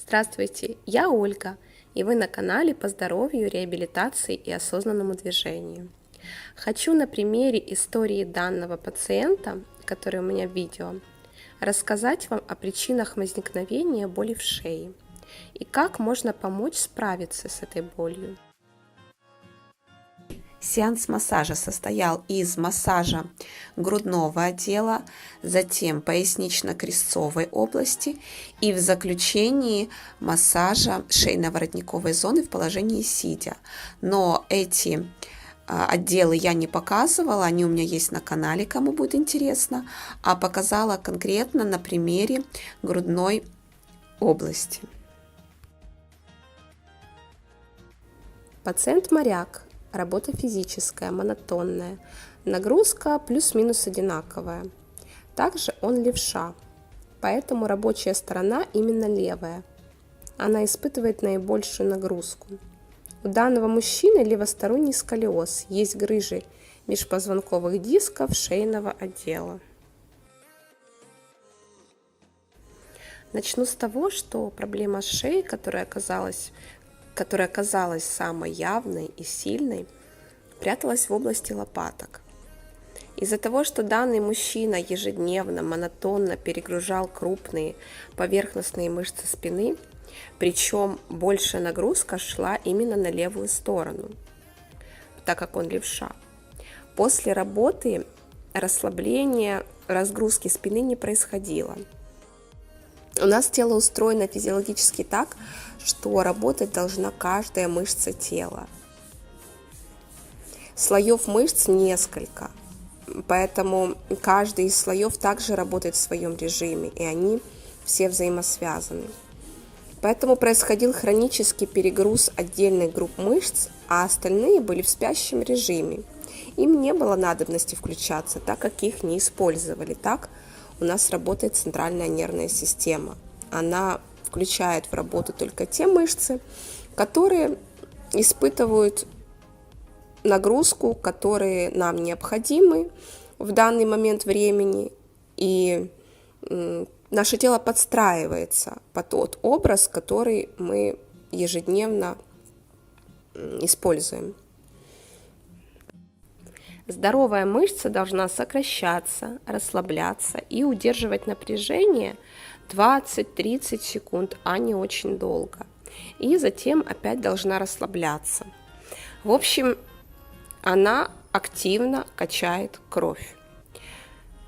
Здравствуйте, я Ольга, и вы на канале по здоровью, реабилитации и осознанному движению. Хочу на примере истории данного пациента, который у меня в видео, рассказать вам о причинах возникновения боли в шее и как можно помочь справиться с этой болью. Сеанс массажа состоял из массажа грудного отдела, затем пояснично-крестцовой области и в заключении массажа шейно-воротниковой зоны в положении сидя. Но эти отделы я не показывала, они у меня есть на канале, кому будет интересно, а показала конкретно на примере грудной области. Пациент моряк. Работа физическая, монотонная, нагрузка плюс-минус одинаковая. Также он левша, поэтому рабочая сторона именно левая. Она испытывает наибольшую нагрузку. У данного мужчины левосторонний сколиоз, есть грыжи межпозвонковых дисков шейного отдела. Начну с того, что проблема с шеей, которая оказалась самой явной и сильной, пряталась в области лопаток. Из-за того, что данный мужчина ежедневно, монотонно перегружал крупные поверхностные мышцы спины, причем большая нагрузка шла именно на левую сторону, так как он левша. После работы расслабления, разгрузки спины не происходило. У нас тело устроено физиологически так, что работать должна каждая мышца тела. Слоев мышц несколько, поэтому каждый из слоев также работает в своем режиме, и они все взаимосвязаны. Поэтому происходил хронический перегруз отдельных групп мышц, а остальные были в спящем режиме. Им не было надобности включаться, так как их не использовали. Так у нас работает центральная нервная система. Она включает в работу только те мышцы, которые испытывают нагрузку, которые нам необходимы в данный момент времени, и наше тело подстраивается под тот образ, который мы ежедневно используем. Здоровая мышца должна сокращаться, расслабляться и удерживать напряжение 20-30 секунд, а не очень долго. И затем опять должна расслабляться. В общем, она активно качает кровь.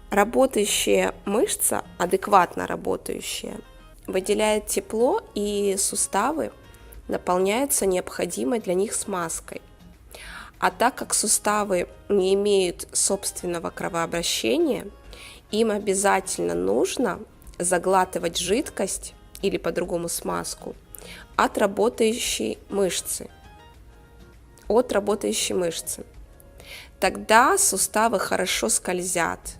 Работающая мышца, адекватно работающая, выделяет тепло, и суставы наполняются необходимой для них смазкой. А так как суставы не имеют собственного кровообращения, им обязательно нужно заглатывать жидкость или по-другому смазку от работающей мышцы. Тогда суставы хорошо скользят,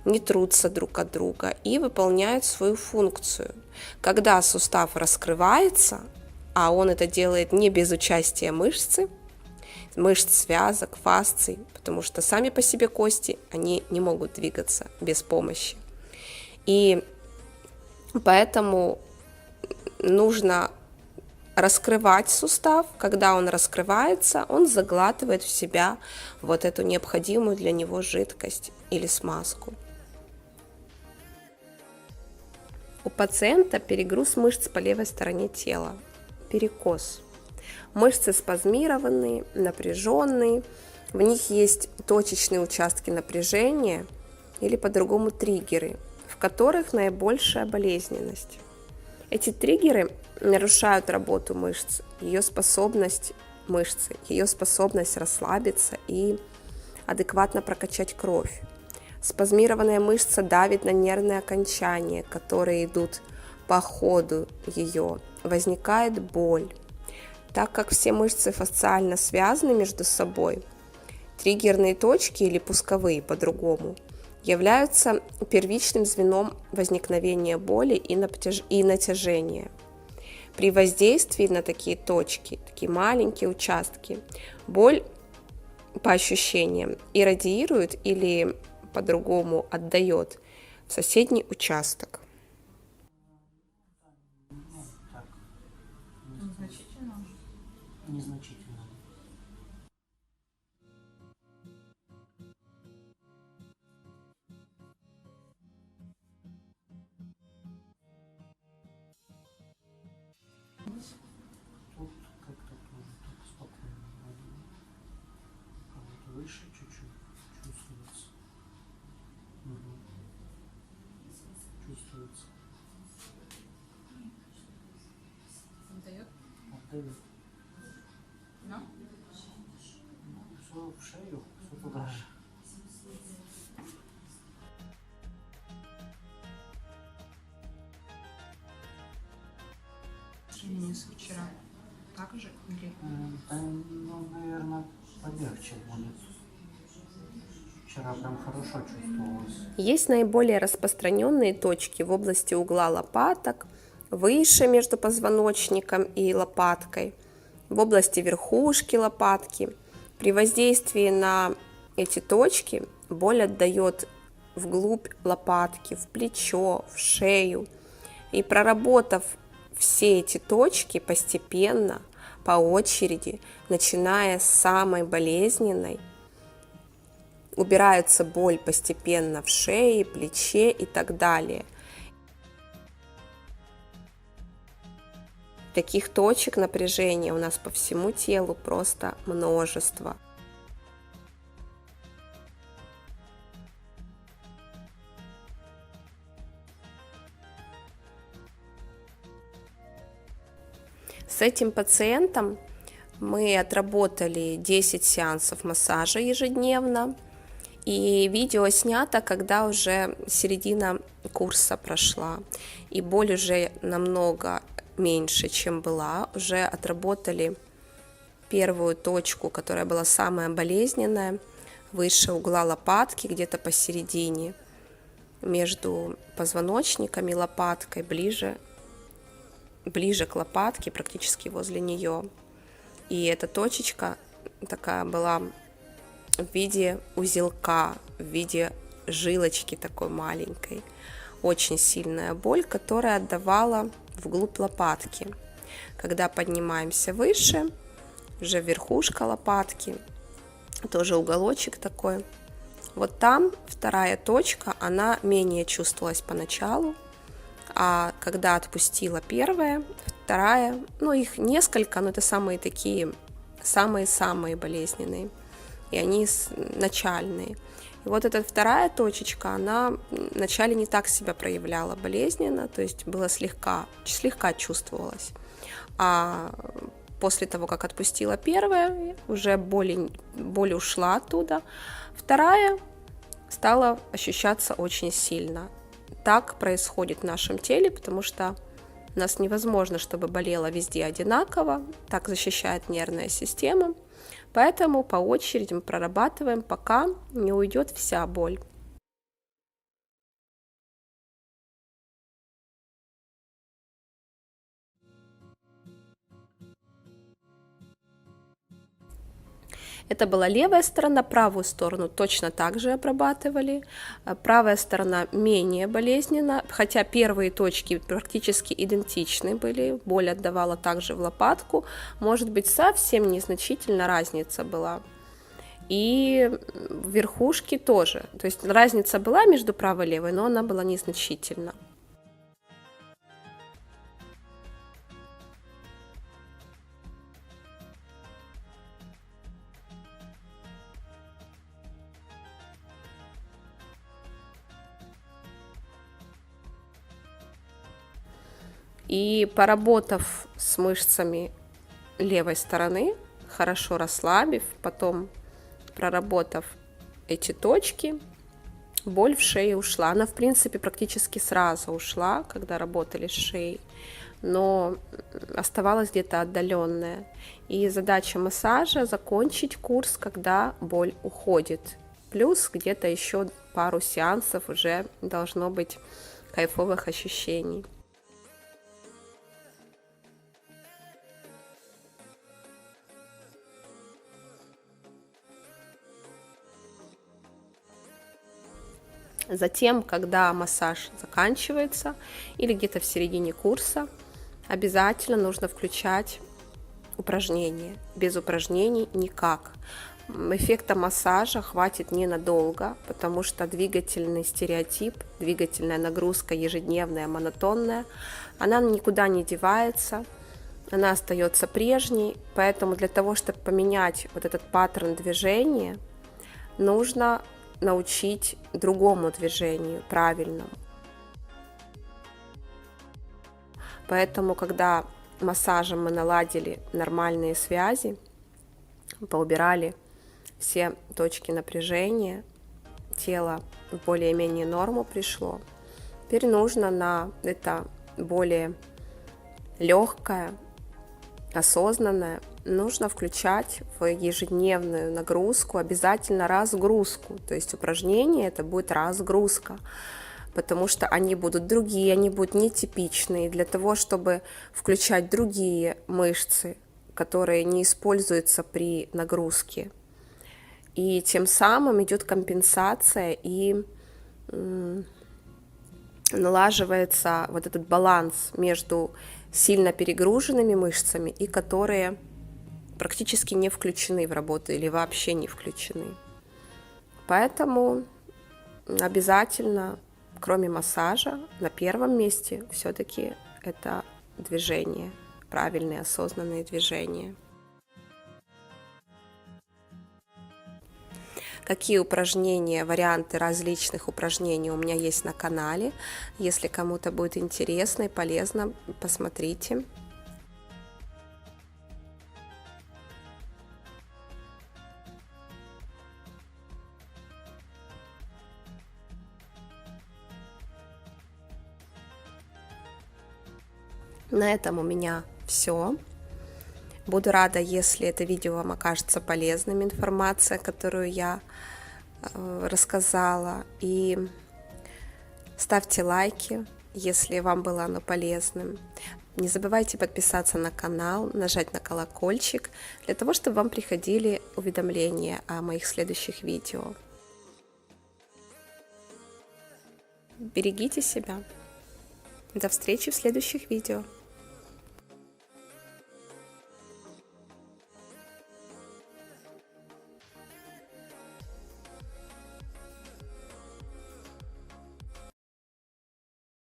не трутся друг от друга и выполняют свою функцию. Когда сустав раскрывается, а он это делает не без участия мышц, связок, фасций, потому что сами по себе кости, они не могут двигаться без помощи. И поэтому нужно раскрывать сустав. Когда он раскрывается, он заглатывает в себя вот эту необходимую для него жидкость или смазку. У пациента перегруз мышц по левой стороне тела, перекос. Мышцы спазмированные, напряженные, в них есть точечные участки напряжения или по-другому триггеры, в которых наибольшая болезненность. Эти триггеры нарушают работу мышц, ее способность расслабиться и адекватно прокачать кровь. Спазмированная мышца давит на нервные окончания, которые идут по ходу ее. Возникает боль. Так как все мышцы фасциально связаны между собой, триггерные точки или пусковые по-другому являются первичным звеном возникновения боли и натяжения. При воздействии на такие точки, такие маленькие участки, боль по ощущениям иррадиирует или по-другому отдает в соседний участок. Незначительно. Тут как-то тоже так спокойно вроде. А вот выше чуть-чуть чувствуется. Мгм. Чувствуется. Отдает? Отдает. Да? Все в шею, все туда же. Сравнение с вчера. Так же или? Да, ну, наверное, полегче будет. Вчера прям хорошо чувствовалось. Есть наиболее распространенные точки в области угла лопаток, выше между позвоночником и лопаткой, в области верхушки лопатки. При воздействии на эти точки боль отдает вглубь лопатки, в плечо, в шею. И проработав все эти точки постепенно, по очереди, начиная с самой болезненной, убирается боль постепенно в шее, плече и так далее. Таких точек напряжения у нас по всему телу просто множество. С этим пациентом мы отработали 10 сеансов массажа ежедневно. И видео снято, когда уже середина курса прошла. И боль уже намного меньше, чем была. Уже отработали первую точку, которая была самая болезненная, выше угла лопатки, где-то посередине, между позвоночником и лопаткой, ближе к лопатке, практически возле нее. И эта точечка такая была в виде узелка, в виде жилочки такой маленькой. Очень сильная боль, которая отдавала вглубь лопатки. Когда поднимаемся выше, уже верхушка лопатки, тоже уголочек такой. Вот там вторая точка, она менее чувствовалась поначалу, а когда отпустила первая, вторая, ну их несколько, но это самые такие, самые-самые болезненные, и они начальные. И вот эта вторая точечка, она вначале не так себя проявляла болезненно, то есть было слегка чувствовалось. А после того, как отпустила первая, уже боль ушла оттуда, вторая стала ощущаться очень сильно. Так происходит в нашем теле, потому что у нас невозможно, чтобы болело везде одинаково, так защищает нервная система, поэтому по очереди мы прорабатываем, пока не уйдет вся боль. Это была левая сторона, правую сторону точно так же обрабатывали. Правая сторона менее болезненна, хотя первые точки практически идентичны были, боль отдавала также в лопатку, может быть, совсем незначительно разница была. И в верхушке тоже, то есть разница была между правой и левой, но она была незначительна. И поработав с мышцами левой стороны, хорошо расслабив, потом проработав эти точки, боль в шее ушла. Она, в принципе, практически сразу ушла, когда работали с шеей, но оставалась где-то отдаленная. И задача массажа — закончить курс, когда боль уходит. Плюс где-то еще пару сеансов уже должно быть кайфовых ощущений. Затем, когда массаж заканчивается или где-то в середине курса, обязательно нужно включать упражнения. Без упражнений никак. Эффекта массажа хватит ненадолго, потому что двигательный стереотип, двигательная нагрузка ежедневная, монотонная, она никуда не девается, она остается прежней, поэтому для того, чтобы поменять вот этот паттерн движения, нужно научить другому движению, правильному. Поэтому, когда массажем мы наладили нормальные связи, поубирали все точки напряжения, тело в более-менее норму пришло, теперь нужно на это более легкое, осознанное, нужно включать в ежедневную нагрузку обязательно разгрузку. То есть упражнение это будет разгрузка, потому что они будут другие, они будут нетипичные. Для того, чтобы включать другие мышцы, которые не используются при нагрузке. И тем самым идет компенсация и налаживается вот этот баланс между сильно перегруженными мышцами и которые практически не включены в работу или вообще не включены. Поэтому обязательно, кроме массажа, на первом месте все-таки это движение, правильные осознанные движения. Какие упражнения, варианты различных упражнений у меня есть на канале. Если кому-то будет интересно и полезно, посмотрите. На этом у меня все. Буду рада, если это видео вам окажется полезным, информация, которую я рассказала. И ставьте лайки, если вам было оно полезным. Не забывайте подписаться на канал, нажать на колокольчик, для того, чтобы вам приходили уведомления о моих следующих видео. Берегите себя. До встречи в следующих видео.